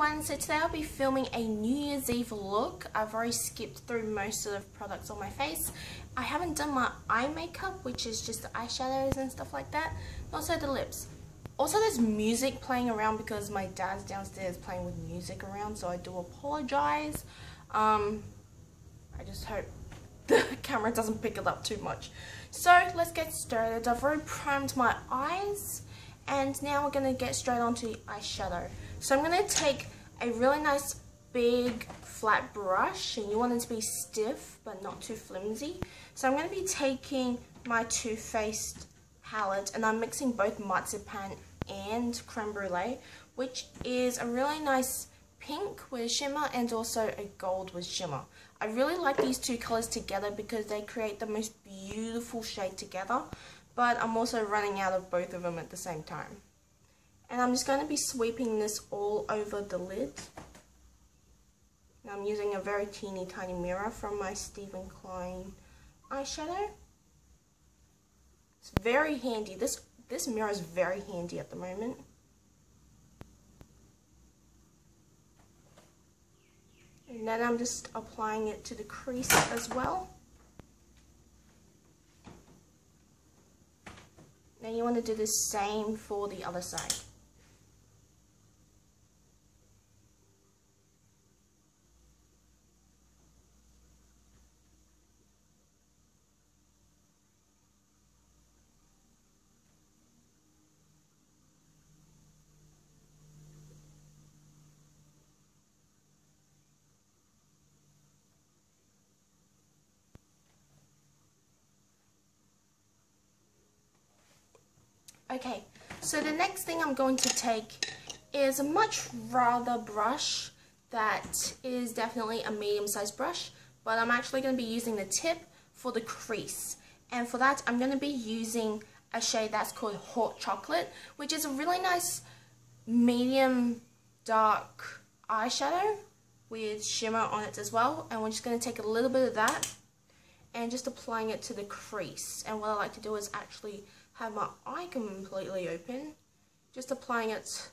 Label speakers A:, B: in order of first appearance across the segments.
A: everyone, so today I'll be filming a New Year's Eve look. I've already skipped through most of the products on my face. I haven't done my eye makeup, which is just the eyeshadows and stuff like that, and also the lips. Also there's music playing around because my dad's downstairs playing with music around, so I do apologize. I just hope the camera doesn't pick it up too much. So let's get started. I've already primed my eyes. And now we're going to get straight onto the eyeshadow. So I'm going to take a really nice big flat brush, and you want it to be stiff but not too flimsy. So I'm going to be taking my Too Faced palette, and I'm mixing both marzipan and creme brulee, which is a really nice pink with shimmer and also a gold with shimmer. I really like these two colors together because they create the most beautiful shade together. But I'm also running out of both of them at the same time. And I'm just going to be sweeping this all over the lid. And I'm using a very teeny tiny mirror from my Stephen Klein eyeshadow. It's very handy. This mirror is very handy at the moment. And then I'm just applying it to the crease as well. Now you want to do the same for the other side. Okay, so the next thing I'm going to take is a much rather brush that is definitely a medium-sized brush, but I'm actually going to be using the tip for the crease. And for that, I'm going to be using a shade that's called Hot Chocolate, which is a really nice medium dark eyeshadow with shimmer on it as well. And we're just going to take a little bit of that and just applying it to the crease. And what I like to do is actually have my eye completely open, just applying it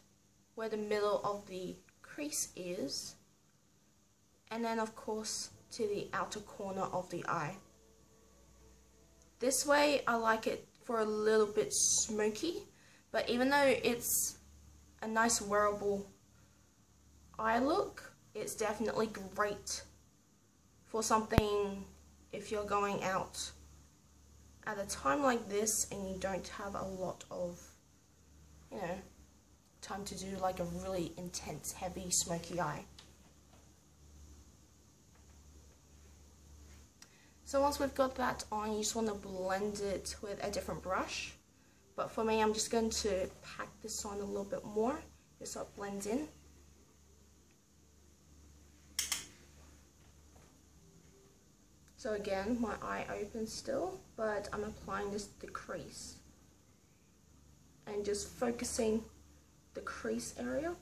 A: where the middle of the crease is, and then of course to the outer corner of the eye. This way I like it for a little bit smoky, but even though it's a nice wearable eye look, it's definitely great for something if you're going out at a time like this and you don't have a lot of, time to do like a really intense, heavy, smoky eye. So once we've got that on, you just want to blend it with a different brush. But for me, I'm just going to pack this on a little bit more, just so it blends in. So again, my eye opens still, but I'm applying this to the crease. And just focusing the crease area.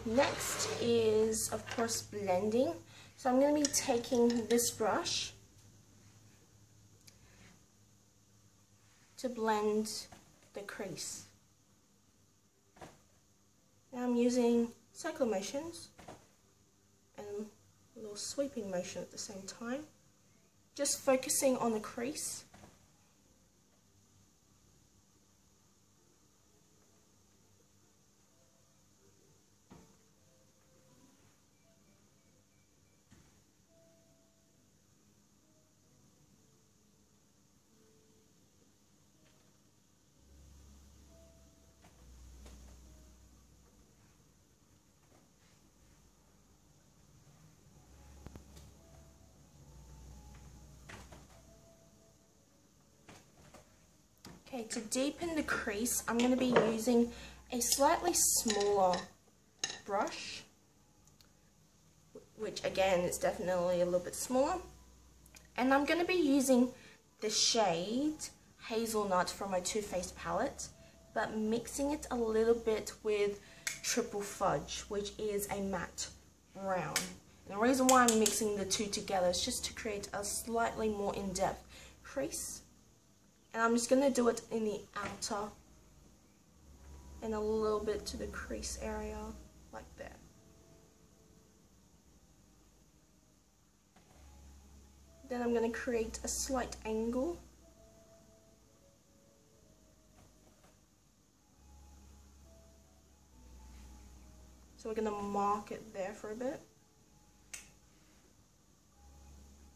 A: Next is, of course, blending. So I'm going to be taking this brush to blend the crease. Now I'm using circular motions and a little sweeping motion at the same time, just focusing on the crease. Okay, to deepen the crease, I'm going to be using a slightly smaller brush, which again is definitely a little bit smaller, And I'm going to be using the shade Hazelnut from my Too Faced palette, but mixing it a little bit with Triple Fudge, which is a matte brown. And the reason why I'm mixing the two together is just to create a slightly more in-depth crease. And I'm just going to do it in the outer and a little bit to the crease area, like that. Then I'm going to create a slight angle. So we're going to mark it there for a bit.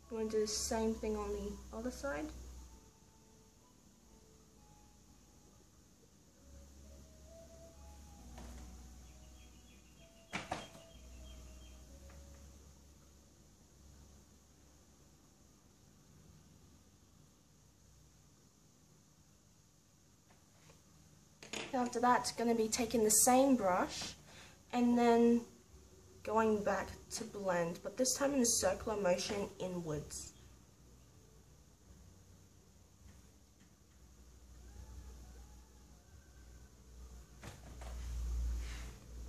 A: I'm going to do the same thing on the other side. After that, going to be taking the same brush and then going back to blend, but this time in a circular motion inwards.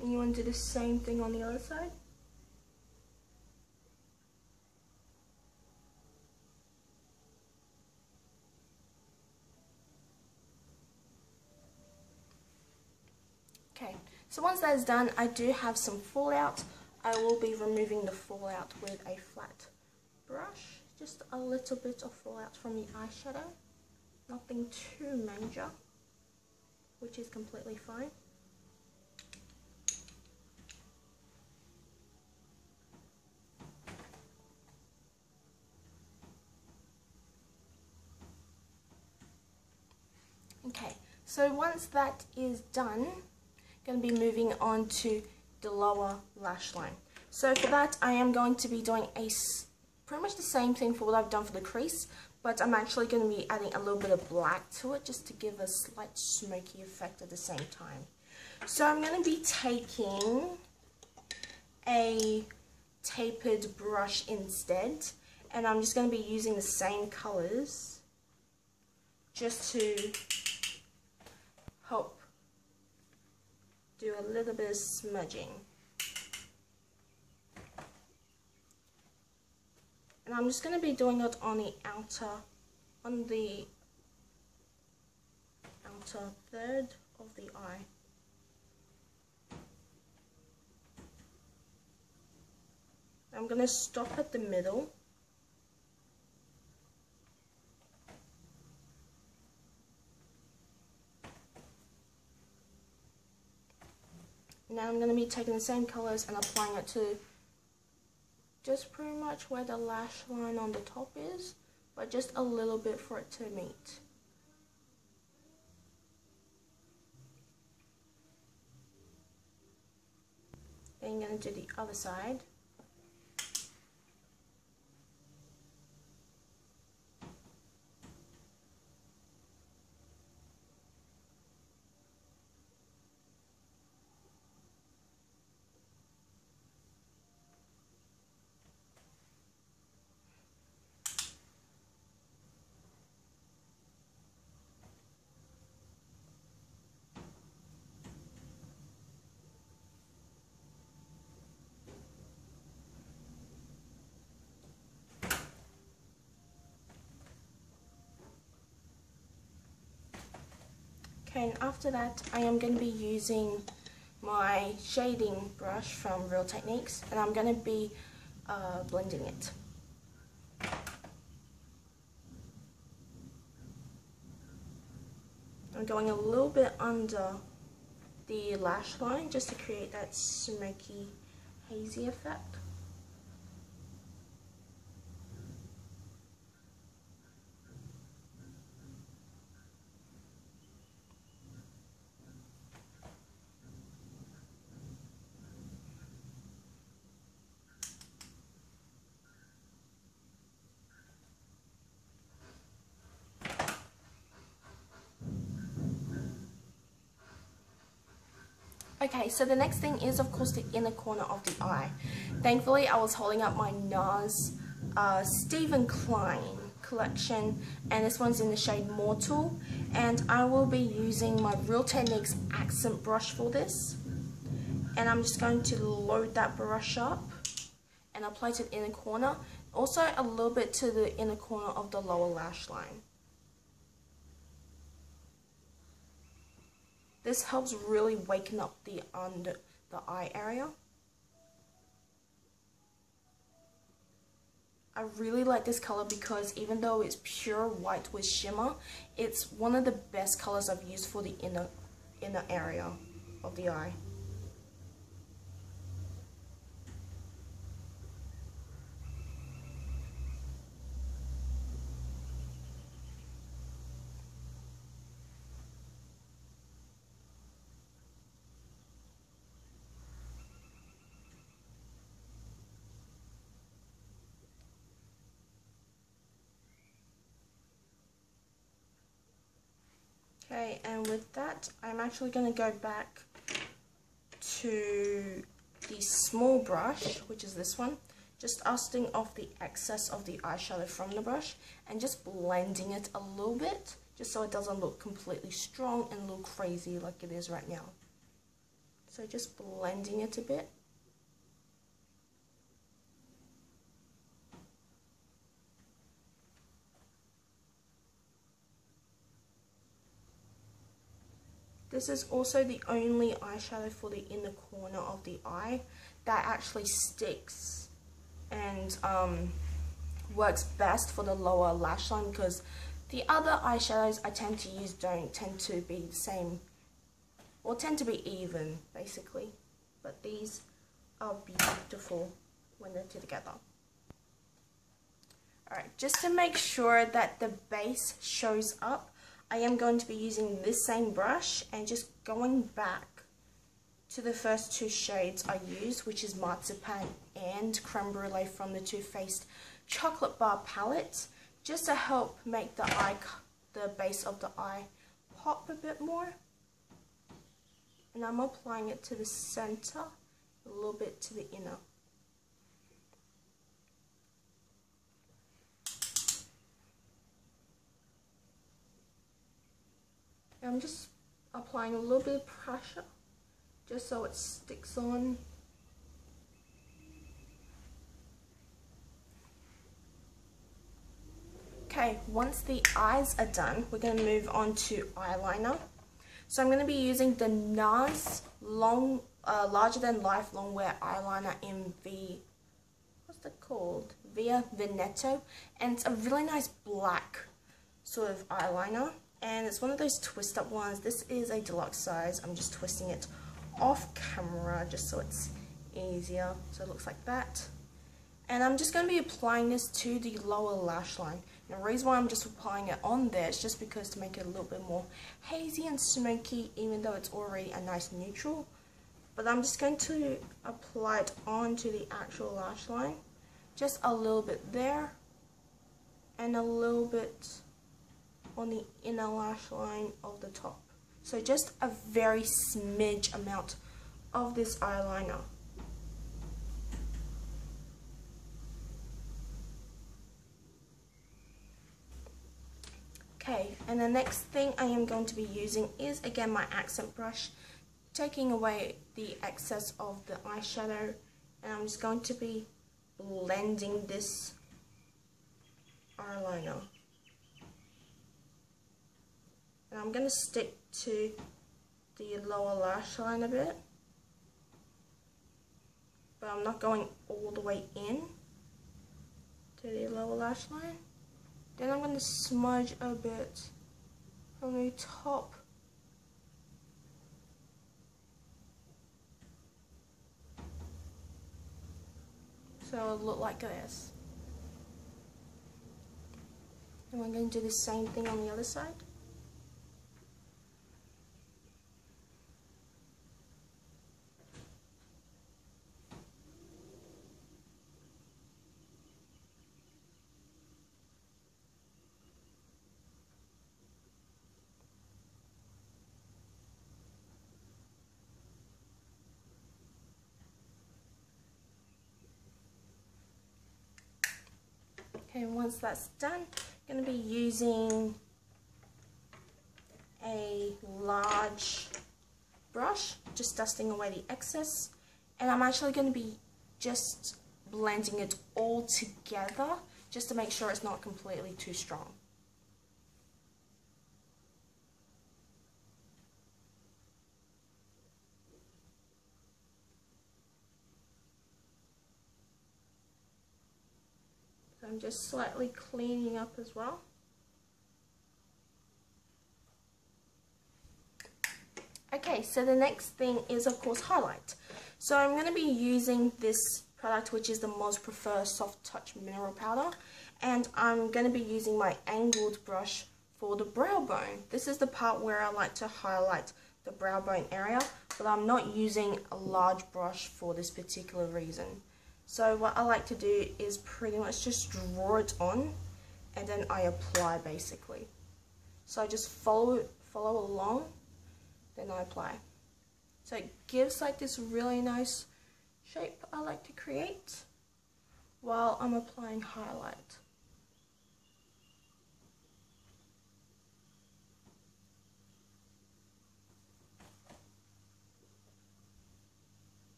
A: And you want to do the same thing on the other side. Okay, so once that is done, I do have some fallout. I will be removing the fallout with a flat brush. Just a little bit of fallout from the eyeshadow. Nothing too major, which is completely fine. Okay, so once that is done, going to be moving on to the lower lash line. So for that, I am going to be doing pretty much the same thing for what I've done for the crease, but I'm actually going to be adding a little bit of black to it just to give a slight smoky effect at the same time. So I'm going to be taking a tapered brush instead, and I'm just going to be using the same colors just to help do a little bit of smudging. And I'm just going to be doing it on the outer third of the eye. I'm going to stop at the middle. Now I'm going to be taking the same colors and applying it to just pretty much where the lash line on the top is, but just a little bit for it to meet. Then I'm going to do the other side. Okay, and after that I am going to be using my shading brush from Real Techniques, and I'm going to be blending it. I'm going a little bit under the lash line just to create that smoky, hazy effect. Okay, so the next thing is of course the inner corner of the eye. Thankfully I was holding up my Nars Stephen Klein collection, and this one's in the shade Mortal, and I will be using my Real Techniques accent brush for this, and I'm just going to load that brush up and apply to the inner corner, also a little bit to the inner corner of the lower lash line. This helps really waken up the under the eye area. I really like this color because even though it's pure white with shimmer, it's one of the best colors I've used for the inner area of the eye. Okay, and with that, I'm actually going to go back to the small brush, which is this one, just dusting off the excess of the eyeshadow from the brush and just blending it a little bit, just so it doesn't look completely strong and look crazy like it is right now. So just blending it a bit. This is also the only eyeshadow for the inner corner of the eye that actually sticks and works best for the lower lash line, because the other eyeshadows I tend to use don't tend to be the same, or tend to be even basically, but these are beautiful when they're together. Alright, just to make sure that the base shows up, I am going to be using this same brush and just going back to the first two shades I used, which is Marzipan and Creme Brulee from the Too Faced Chocolate Bar palette, just to help make the base of the eye pop a bit more. And I'm applying it to the center, a little bit to the inner. I'm just applying a little bit of pressure just so it sticks on. Okay, once the eyes are done, we're going to move on to eyeliner. So I'm going to be using the Nars Larger Than Life Long Wear Eyeliner in what's it called? Via Veneto, and it's a really nice black sort of eyeliner. And it's one of those twist up ones. This is a deluxe size. I'm just twisting it off camera just so it's easier. So it looks like that. And I'm just going to be applying this to the lower lash line. And the reason why I'm just applying it on there is just because to make it a little bit more hazy and smoky, even though it's already a nice neutral. But I'm just going to apply it onto the actual lash line. Just a little bit there. And a little bit on the inner lash line of the top. So just a very smidge amount of this eyeliner. Okay, and the next thing I am going to be using is again my accent brush, taking away the excess of the eyeshadow, and I'm just going to be blending this eyeliner. And I'm going to stick to the lower lash line a bit, but I'm not going all the way in to the lower lash line. Then I'm going to smudge a bit from the top. So it'll look like this. And we're going to do the same thing on the other side. Okay, once that's done, I'm going to be using a large brush, just dusting away the excess, and I'm actually going to be just blending it all together just to make sure it's not completely too strong. So I'm just slightly cleaning up as well. Okay, so the next thing is of course highlight. So I'm going to be using this product, which is the most preferred soft touch mineral powder, and I'm going to be using my angled brush for the brow bone. This is the part where I like to highlight the brow bone area, but I'm not using a large brush for this particular reason. So what I like to do is pretty much just draw it on and then I apply basically. So I just follow along, then I apply. So it gives like this really nice shape I like to create while I'm applying highlight.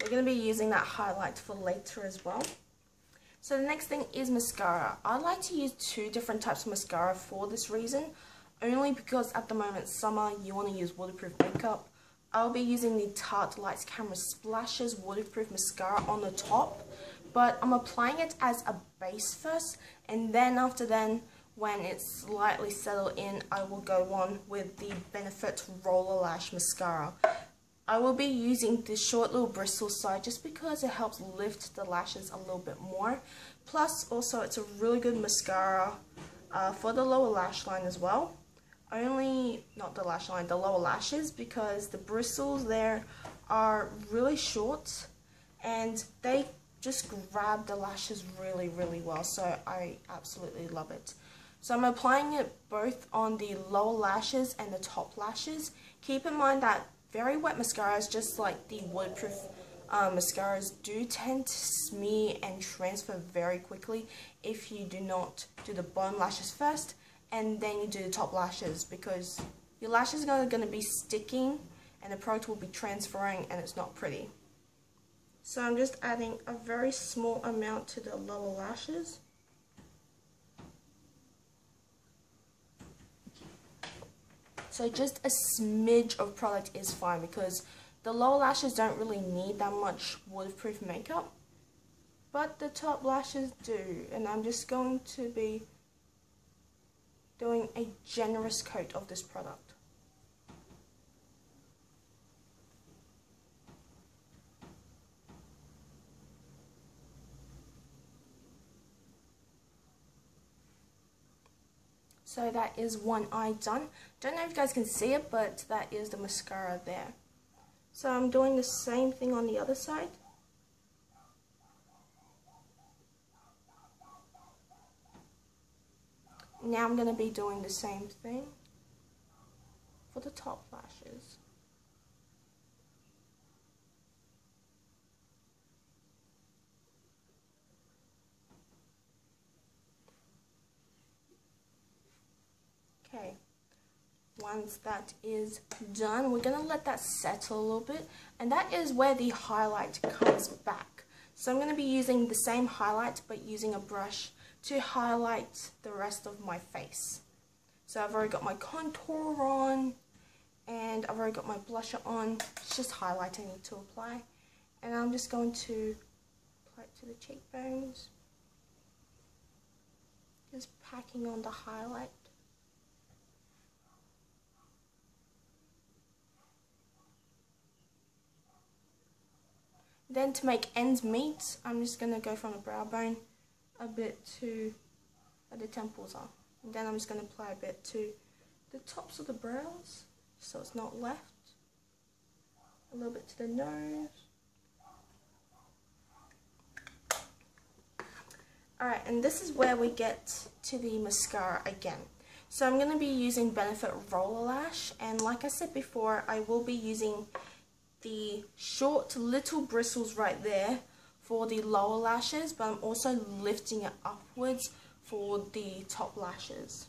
A: We're going to be using that highlight for later as well. So the next thing is mascara. I like to use two different types of mascara for this reason, only because at the moment summer you want to use waterproof makeup. I'll be using the Tarte Lights Camera Splashes waterproof mascara on the top, but I'm applying it as a base first, and then after then, when it's slightly settled in, I will go on with the Benefit Roller Lash Mascara. I will be using this short little bristle side just because it helps lift the lashes a little bit more. Plus, also, it's a really good mascara for the lower lash line as well. Not the lash line, the lower lashes, because the bristles there are really short and they just grab the lashes really, really well. So I absolutely love it. So I'm applying it both on the lower lashes and the top lashes. Keep in mind that very wet mascaras, just like the waterproof mascaras, do tend to smear and transfer very quickly if you do not do the bottom lashes first and then you do the top lashes, because your lashes are going to be sticking and the product will be transferring and it's not pretty. So I'm just adding a very small amount to the lower lashes. So just a smidge of product is fine, because the lower lashes don't really need that much waterproof makeup, but the top lashes do, and I'm just going to be doing a generous coat of this product. So that is one eye done. Don't know if you guys can see it, but that is the mascara there. So I'm doing the same thing on the other side. Now I'm going to be doing the same thing for the top lashes. Okay, once that is done, we're going to let that settle a little bit, and that is where the highlight comes back. So I'm going to be using the same highlight but using a brush to highlight the rest of my face. So I've already got my contour on and I've already got my blusher on. It's just highlight I need to apply, and I'm just going to apply it to the cheekbones, just packing on the highlight. Then to make ends meet, I'm just going to go from the brow bone a bit to where the temples are. And then I'm just going to apply a bit to the tops of the brows, so it's not left. A little bit to the nose. Alright, and this is where we get to the mascara again. So I'm going to be using Benefit Roller Lash, and like I said before, I will be using the short little bristles right there for the lower lashes, but I'm also lifting it upwards for the top lashes.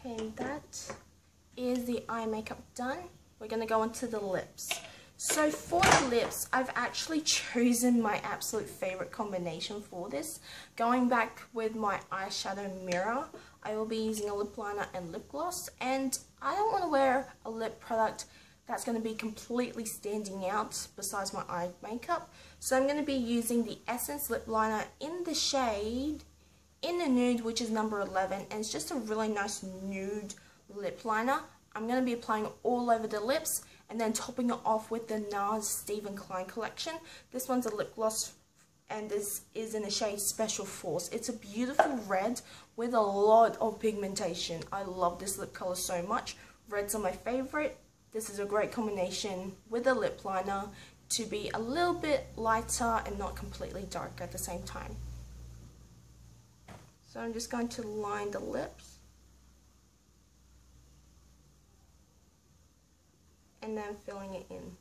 A: Okay, that is the eye makeup done. We're going to go on to the lips. So for the lips, I've actually chosen my absolute favorite combination for this. Going back with my eyeshadow mirror, I will be using a lip liner and lip gloss. And I don't want to wear a lip product that's going to be completely standing out besides my eye makeup. So I'm going to be using the Essence lip liner in the shade in the Nude, which is number 11, and it's just a really nice nude lip liner. I'm going to be applying it all over the lips and then topping it off with the Nars Stephen Klein collection. This one's a lip gloss and this is in the shade Special Force. It's a beautiful red with a lot of pigmentation. I love this lip color so much. Reds are my favorite. This is a great combination with a lip liner to be a little bit lighter and not completely dark at the same time. So I'm just going to line the lips and then filling it in.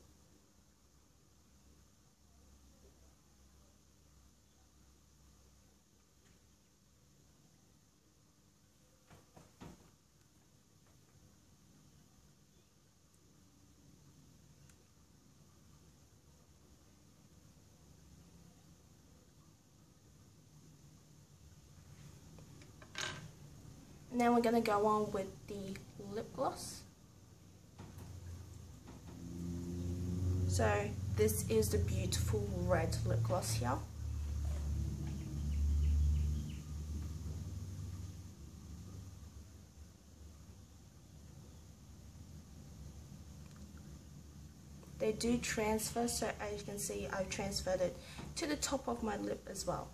A: And then we're going to go on with the lip gloss. So this is the beautiful red lip gloss here. They do transfer, so as you can see, I've transferred it to the top of my lip as well.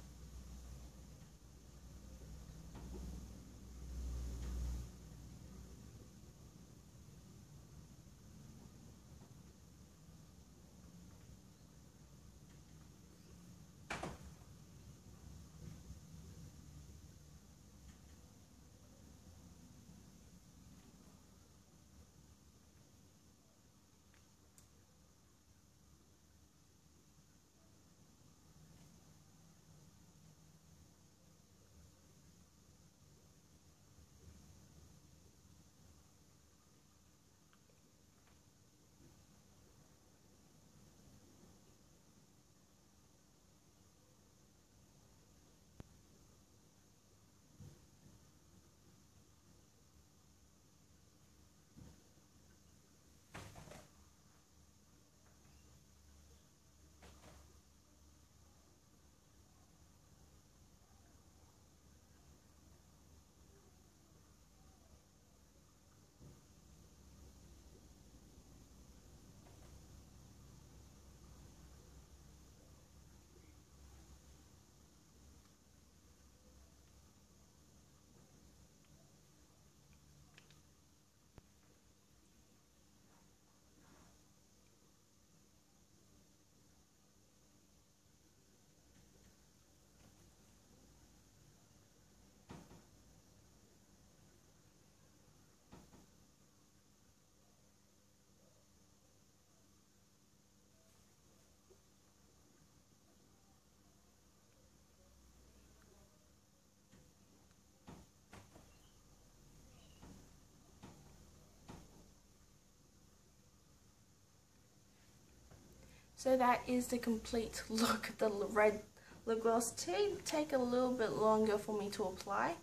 A: So that is the complete look of the red lip gloss. Take a little bit longer for me to apply,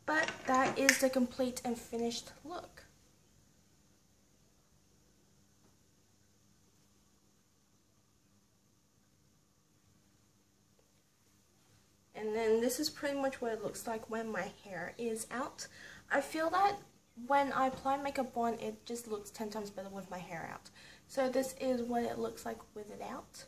A: But that is the complete and finished look. And then this is pretty much what it looks like when my hair is out. I feel that when I apply makeup on, it just looks 10 times better with my hair out. So this is what it looks like with it out.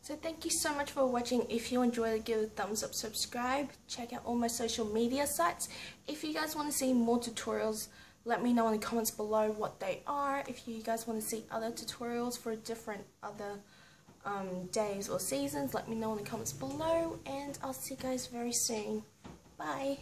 A: So thank you so much for watching. If you enjoyed it, give it a thumbs up, subscribe, check out all my social media sites. If you guys want to see more tutorials, let me know in the comments below what they are. If you guys want to see other tutorials for different other days or seasons, let me know in the comments below, and I'll see you guys very soon. Bye.